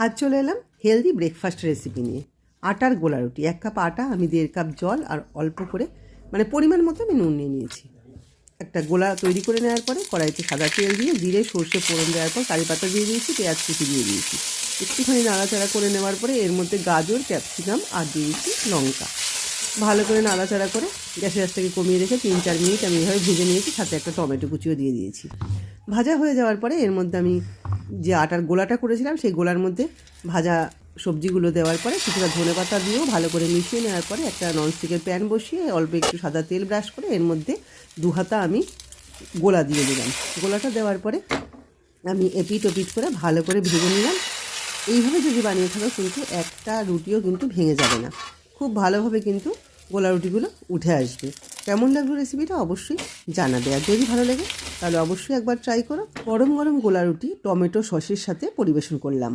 আজ চলে এলাম হেলদি ব্রেকফাস্ট রেসিপি নিয়ে। আটার গোলা রুটি, 1 কাপ আটা, আমি 1.5 কাপ জল আর অল্প করে পরিমাণ মতো আমি নুন নিয়ে নিয়েছি। একটা গোলা তৈরি করে নেওয়ার পরে কড়াইতে সাদা তেল দিয়ে জিরে সর্ষে ফোড়ন দেওয়ার পর কারি পাতা দিয়ে দিয়েছি, পেঁয়াজ কুচি দিয়ে দিয়েছি। একটুখানি নাড়াচাড়া করে নেওয়ার পরে এর মধ্যে গাজর, ক্যাপসিকাম আর দিয়েছি লঙ্কা। ভালো করে নাড়াচাড়া করে গ্যাসের আঁচটাকে কমিয়ে রেখে 3-4 মিনিট আমি এভাবে ভেজে নিয়েছি, সাথে একটা টমেটো কুচিও দিয়ে দিয়েছি। ভাজা হয়ে যাওয়ার পরে এর মধ্যে আমি যে আটার গোলাটা করেছিলাম সেই গোলার মধ্যে ভাজা সবজিগুলো দেওয়ার পরে কিছুটা ধনেপাতা দিয়েও ভালো করে মিশিয়ে নেওয়ার পরে একটা ননস্টিকের প্যান বসিয়ে অল্প একটু সাদা তেল ব্রাশ করে এর মধ্যে 2 হাতা আমি গোলা দিয়ে দিলাম। গোলাটা দেওয়ার পরে আমি এপিট ওপিট করে ভালো করে ভেজে নিলাম। এইভাবে যদি বানিয়ে থাকো কিন্তু একটা রুটিও কিন্তু ভেঙে যাবে না, খুব ভালোভাবে কিন্তু গোলা রুটিগুলো উঠে আসবে। কেমন লাগলো রেসিপিটা অবশ্যই জানাবে, আর যদি ভালো লাগে তাহলে অবশ্যই একবার ট্রাই করো। গরম গরম গোলা রুটি টমেটো সসের সাথে পরিবেশন করলাম।